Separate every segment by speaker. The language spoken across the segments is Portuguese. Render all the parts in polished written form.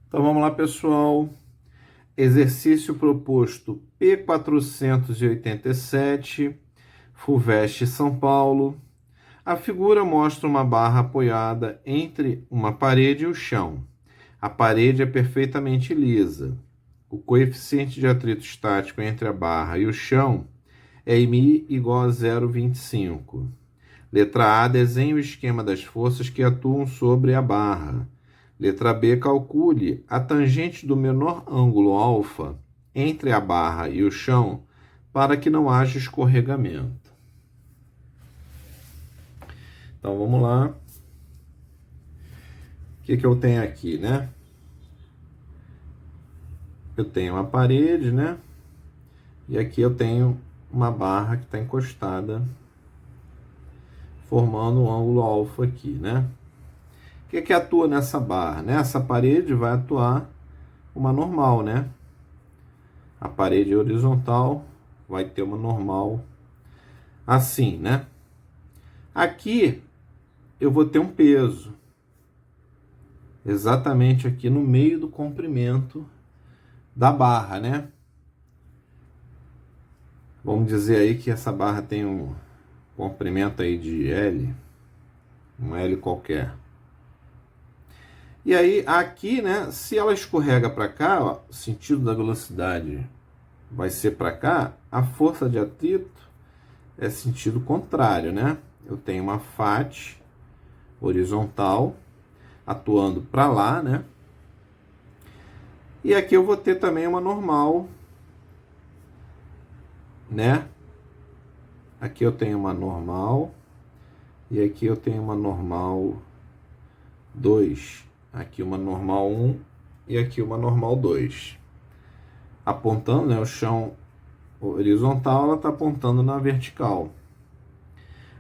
Speaker 1: Então vamos lá, pessoal. Exercício proposto P487, FUVEST São Paulo. A figura mostra uma barra apoiada entre uma parede e o chão. A parede é perfeitamente lisa. O coeficiente de atrito estático entre a barra e o chão é μ igual a 0,25. Letra A, desenhe o esquema das forças que atuam sobre a barra. Letra B, calcule a tangente do menor ângulo alfa entre a barra e o chão para que não haja escorregamento. Então vamos lá. O que eu tenho aqui, né? Eu tenho uma parede, né? E aqui eu tenho uma barra que está encostada, formando um ângulo alfa aqui, né? O que atua nessa barra? Nessa parede vai atuar uma normal, né? A parede horizontal vai ter uma normal assim, né? Aqui eu vou ter um peso, exatamente aqui no meio do comprimento da barra, né? Vamos dizer aí que essa barra tem um comprimento aí de L, um L qualquer. E aí, aqui, né, se ela escorrega para cá, ó, o sentido da velocidade vai ser para cá, a força de atrito é sentido contrário, né? Eu tenho uma FAT horizontal atuando para lá, né? E aqui eu vou ter também uma normal, né? Aqui eu tenho uma normal e aqui eu tenho uma normal 2. Aqui uma normal 1 e aqui uma normal 2. Apontando, né, o chão horizontal, ela está apontando na vertical.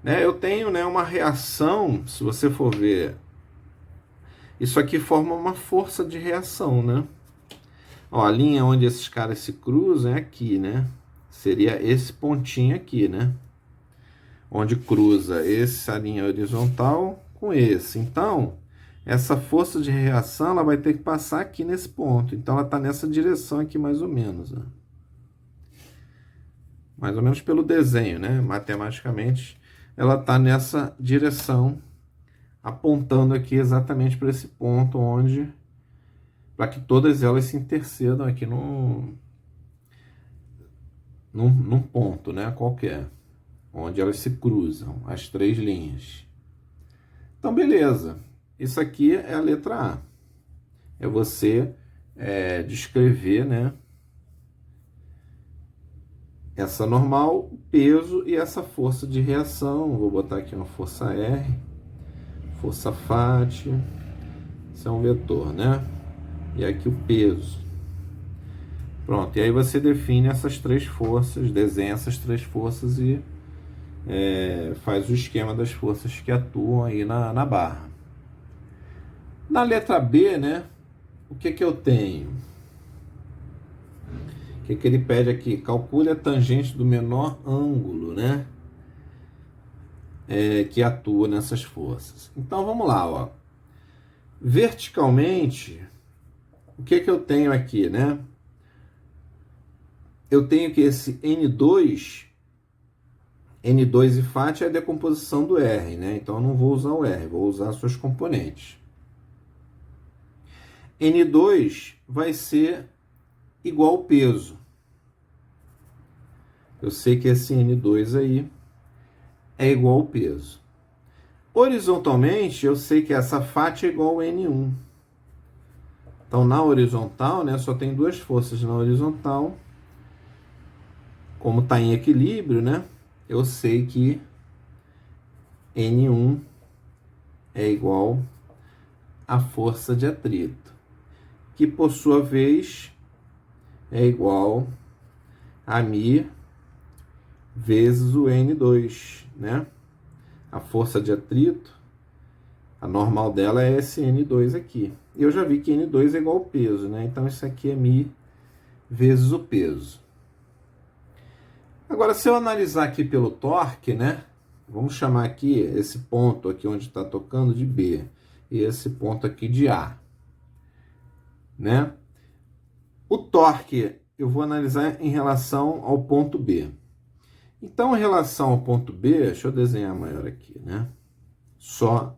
Speaker 1: Né, eu tenho, né, uma reação, se você for ver, isso aqui forma uma força de reação, né? Ó, a linha onde esses caras se cruzam é aqui, né? Seria esse pontinho aqui, né? Onde cruza essa linha horizontal com esse. Então, essa força de reação ela vai ter que passar aqui nesse ponto. Então, ela está nessa direção aqui mais ou menos. Né? Mais ou menos pelo desenho, né? Matematicamente, ela está nessa direção, apontando aqui exatamente para esse ponto onde... para que todas elas se intercedam aqui num ponto, né? Qualquer. Onde elas se cruzam, as três linhas. Então, beleza. Isso aqui é a letra A. É você descrever, né, essa normal, peso e essa força de reação. Vou botar aqui uma força R, força FAT. Isso é um vetor, né? E aqui o peso. Pronto. E aí você define essas três forças, desenha essas três forças e faz o esquema das forças que atuam aí na barra. Na letra B, né, o que eu tenho? O que ele pede aqui? Calcule a tangente do menor ângulo, né, que atua nessas forças. Então, vamos lá, ó. Verticalmente, o que eu tenho aqui, né? Eu tenho que esse N2 e FAT é a decomposição do R, né? Então, eu não vou usar o R, vou usar suas componentes. N2 vai ser igual ao peso. Eu sei que esse N2 aí é igual ao peso. Horizontalmente, eu sei que essa FAT é igual ao N1. Então, na horizontal, né, só tem duas forças na horizontal. Como está em equilíbrio, né, eu sei que N1 é igual à força de atrito, que por sua vez é igual a μ vezes o N2, né? A força de atrito, a normal dela é esse N2 aqui. Eu já vi que N2 é igual ao peso, né? Então isso aqui é μ vezes o peso. Agora, se eu analisar aqui pelo torque, né? Vamos chamar aqui esse ponto aqui onde está tocando de B e esse ponto aqui de A. né? O torque eu vou analisar em relação ao ponto B. Então, em relação ao ponto B, deixa eu desenhar maior aqui, né? Só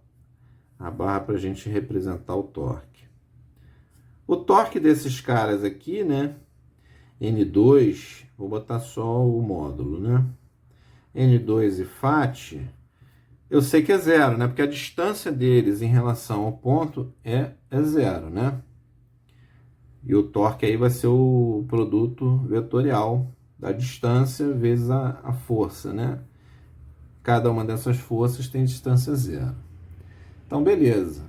Speaker 1: a barra para a gente representar o torque. O torque desses caras aqui, né? N2, vou botar só o módulo, né? N2 e FAT, eu sei que é zero, né? Porque a distância deles em relação ao ponto é zero, né? E o torque aí vai ser o produto vetorial da distância vezes a força, né? Cada uma dessas forças tem distância zero. Então, beleza.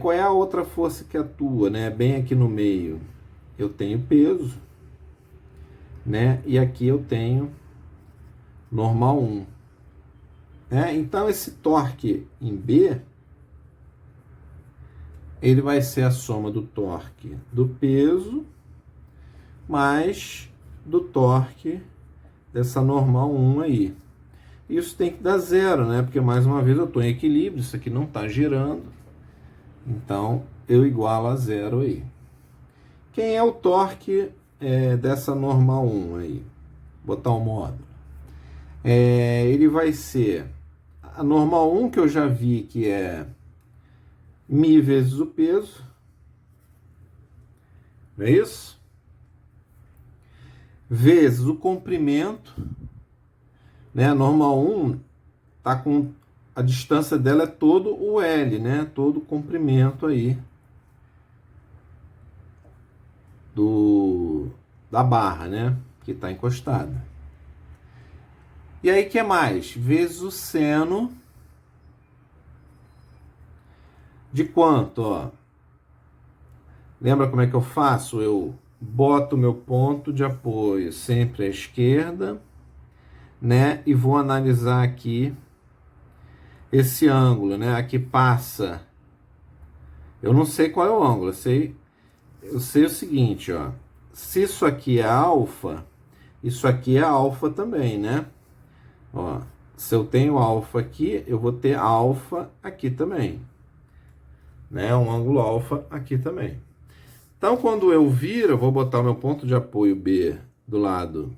Speaker 1: Qual é a outra força que atua, né? Bem aqui no meio eu tenho peso, né? E aqui eu tenho normal 1. Então, esse torque em B, ele vai ser a soma do torque do peso mais do torque dessa normal 1 aí. Isso tem que dar zero, né? Porque, mais uma vez, eu estou em equilíbrio, isso aqui não está girando. Então, eu igualo a zero aí. Quem é o torque dessa normal 1 aí? Vou botar o módulo. Ele vai ser a normal 1, que eu já vi que é μ vezes o peso. Não é isso? Vezes o comprimento. Né? A normal 1 tá com a distância dela é todo o L, né? Todo o comprimento aí da barra, né? Que está encostada. E aí, que mais? Vezes o seno de quanto, ó? Lembra como é que eu faço? Eu boto o meu ponto de apoio sempre à esquerda, né? E vou analisar aqui esse ângulo, né? Aqui passa. Eu não sei qual é o ângulo, eu sei o seguinte, ó. Se isso aqui é alfa, isso aqui é alfa também, né? Ó, se eu tenho alfa aqui, eu vou ter alfa aqui também, né? Um ângulo alfa aqui também. Então, quando eu viro, eu vou botar o meu ponto de apoio B do lado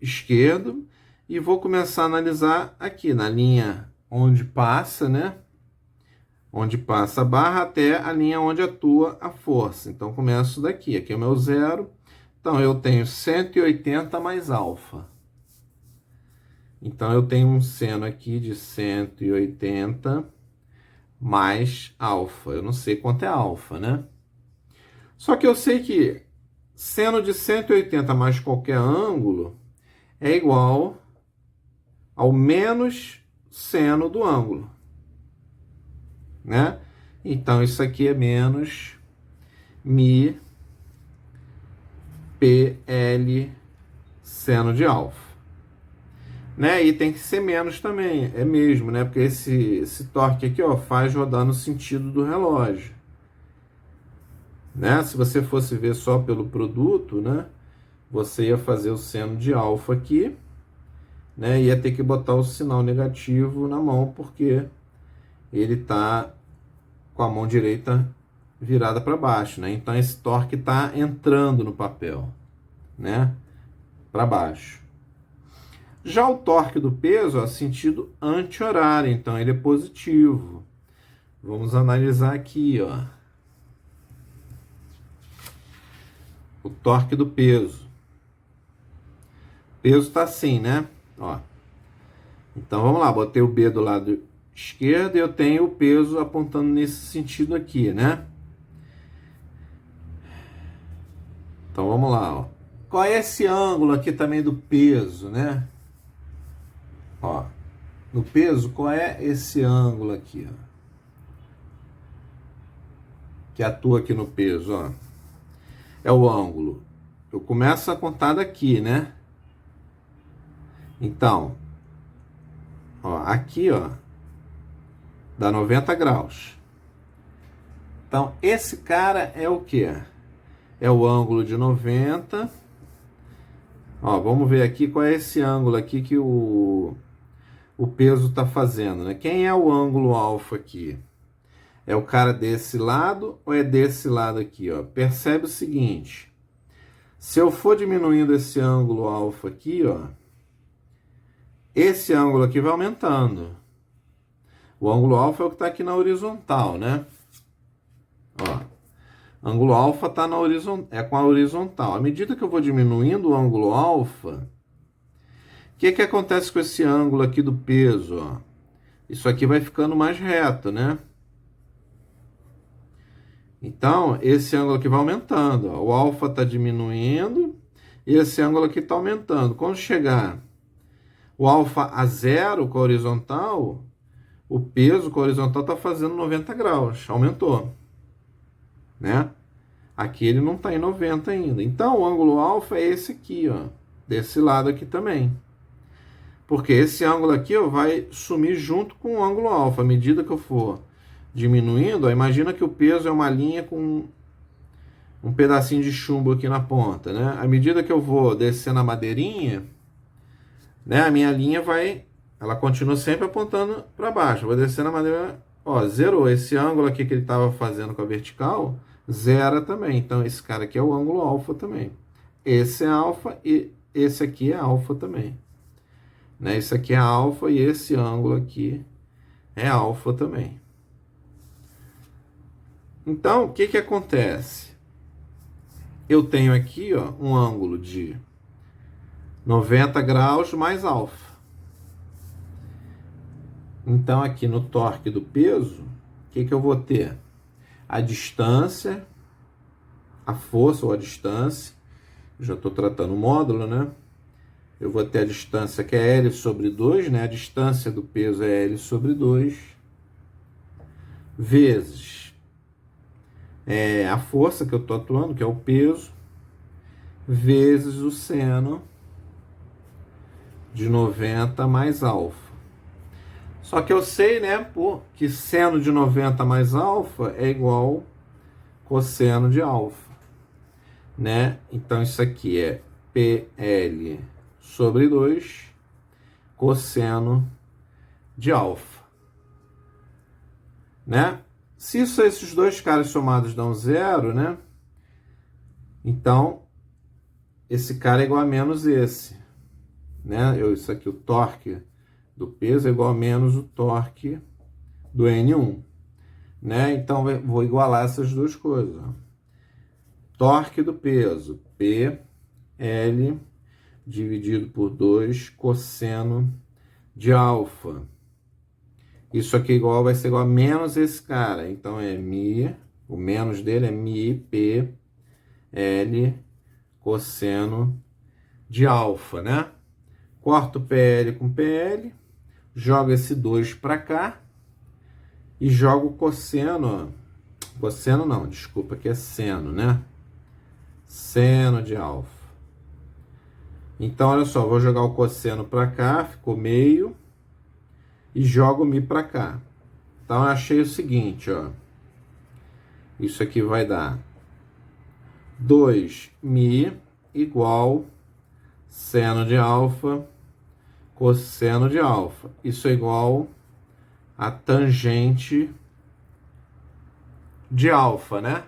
Speaker 1: esquerdo e vou começar a analisar aqui na linha onde passa, né? Onde passa a barra até a linha onde atua a força. Então, começo daqui. Aqui é o meu zero. Então, eu tenho 180 mais alfa. Então, eu tenho um seno aqui de 180 mais alfa. Eu não sei quanto é alfa, né? Só que eu sei que seno de 180 mais qualquer ângulo é igual ao menos seno do ângulo, né? Então, isso aqui é menos μ PL seno de alfa. Né? E tem que ser menos também, é mesmo, né? Porque esse torque aqui, ó, faz rodar no sentido do relógio. Né? Se você fosse ver só pelo produto, né? Você ia fazer o seno de alfa aqui, né? Ia ter que botar o sinal negativo na mão, porque ele está com a mão direita virada para baixo, né? Então esse torque está entrando no papel, né? Para baixo. Já o torque do peso, ó, sentido anti-horário, então ele é positivo. Vamos analisar aqui, ó. O torque do peso. O peso está assim, né? Ó. Então vamos lá, botei o B do lado esquerdo e eu tenho o peso apontando nesse sentido aqui, né? Então vamos lá, ó. Qual é esse ângulo aqui também do peso, né? Ó, no peso, qual é esse ângulo aqui, ó? Que atua aqui no peso, ó. É o ângulo. Eu começo a contar daqui, né? Então, ó, aqui, ó, dá 90 graus. Então, esse cara é o quê? É o ângulo de 90. Ó, vamos ver aqui qual é esse ângulo aqui que o peso está fazendo, né? Quem é o ângulo alfa aqui? É o cara desse lado ou é desse lado aqui, ó? Percebe o seguinte, se eu for diminuindo esse ângulo alfa aqui, ó, esse ângulo aqui vai aumentando. O ângulo alfa é o que está aqui na horizontal, né? Ó, ângulo alfa tá é com a horizontal. À medida que eu vou diminuindo o ângulo alfa, o que acontece com esse ângulo aqui do peso? Ó? Isso aqui vai ficando mais reto, né? Então, esse ângulo aqui vai aumentando. Ó. O alfa está diminuindo e esse ângulo aqui está aumentando. Quando chegar o alfa a zero com a horizontal, o peso com a horizontal está fazendo 90 graus. Aumentou. Né? Aqui ele não está em 90 ainda. Então, o ângulo alfa é esse aqui, ó. Desse lado aqui também. Porque esse ângulo aqui, ó, vai sumir junto com o ângulo alfa. À medida que eu for diminuindo, ó, imagina que o peso é uma linha com um pedacinho de chumbo aqui na ponta, né? À medida que eu vou descendo a madeirinha, né, a minha linha ela continua sempre apontando para baixo. Eu vou descendo a madeira, ó, zerou. Esse ângulo aqui que ele estava fazendo com a vertical, zera também. Então, esse cara aqui é o ângulo alfa também. Esse é alfa e esse aqui é alfa também. Né? Esse aqui é alfa e esse ângulo aqui é alfa também. Então, o que acontece? Eu tenho aqui, ó, um ângulo de 90 graus mais alfa. Então, aqui no torque do peso, o que eu vou ter? A distância, a força ou a distância, já estou tratando o módulo, né? Eu vou ter a distância que é L sobre 2, né? A distância do peso é L sobre 2, vezes a força que eu estou atuando, que é o peso, vezes o seno de 90 mais alfa. Só que eu sei, né, que seno de 90 mais alfa é igual cosseno de alfa, né? Então, isso aqui é PL sobre 2 cosseno de alfa, né? Se esses dois caras somados dão zero, né? Então, esse cara é igual a menos esse, né? Isso aqui, o torque do peso é igual a menos o torque do N1, né? Então, vou igualar essas duas coisas. Ó. Torque do peso, PL dividido por 2 cosseno de alfa. Isso aqui vai ser igual a menos esse cara. Então, é mi, o menos dele é mi, P, L, cosseno de alfa, né? Corto PL com PL, jogo esse 2 para cá e jogo o cosseno, cosseno não, desculpa, que é seno, né? Seno de alfa. Então, olha só, vou jogar o cosseno para cá, ficou meio, e jogo o mi para cá. Então, eu achei o seguinte, ó. Isso aqui vai dar 2mi igual seno de alfa cosseno de alfa. Isso é igual a tangente de alfa, né?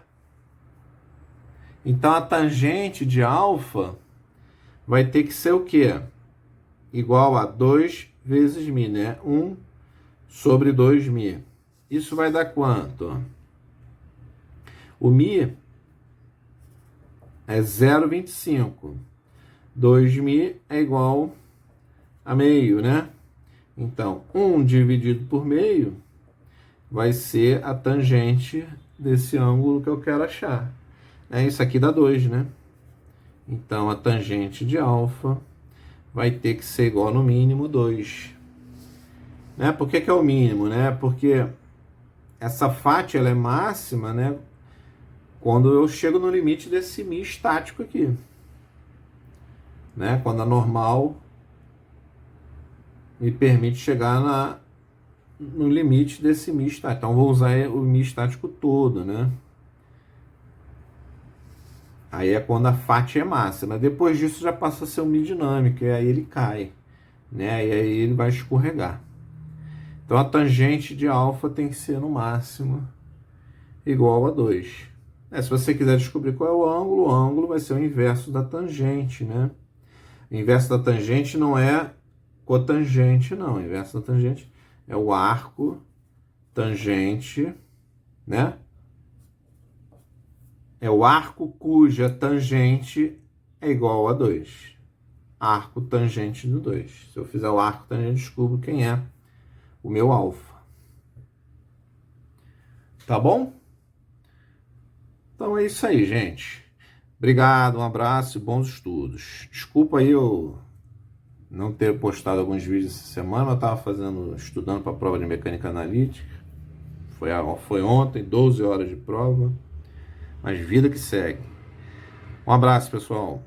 Speaker 1: Então, a tangente de alfa vai ter que ser o quê? Igual a 2 vezes mi, né? 1 sobre 2mi. Isso vai dar quanto? O mi é 0,25. 2mi é igual a meio, né? Então, 1 dividido por meio vai ser a tangente desse ângulo que eu quero achar. Isso aqui dá 2, né? Então, a tangente de alfa vai ter que ser igual, no mínimo, 2. Né? Por que é o mínimo? Né? Porque essa faixa ela é máxima, né? Quando eu chego no limite desse mi estático aqui. Né? Quando a normal me permite chegar no limite desse mi estático. Então, vou usar o mi estático todo, né? Aí é quando a faixa é máxima. Depois disso já passa a ser um mi dinâmico, e aí ele cai, né? E aí ele vai escorregar. Então, a tangente de alfa tem que ser no máximo igual a 2. Se você quiser descobrir qual é o ângulo vai ser o inverso da tangente, né? O inverso da tangente não é cotangente, não. O inverso da tangente é o arco tangente, né? É o arco cuja tangente é igual a 2. Arco tangente do 2. Se eu fizer o arco tangente, eu descubro quem é o meu alfa. Tá bom? Então é isso aí, gente. Obrigado, um abraço e bons estudos. Desculpa aí eu não ter postado alguns vídeos essa semana. Eu estava estudando para a prova de mecânica analítica. Foi ontem, 12 horas de prova. Mas vida que segue. Um abraço, pessoal.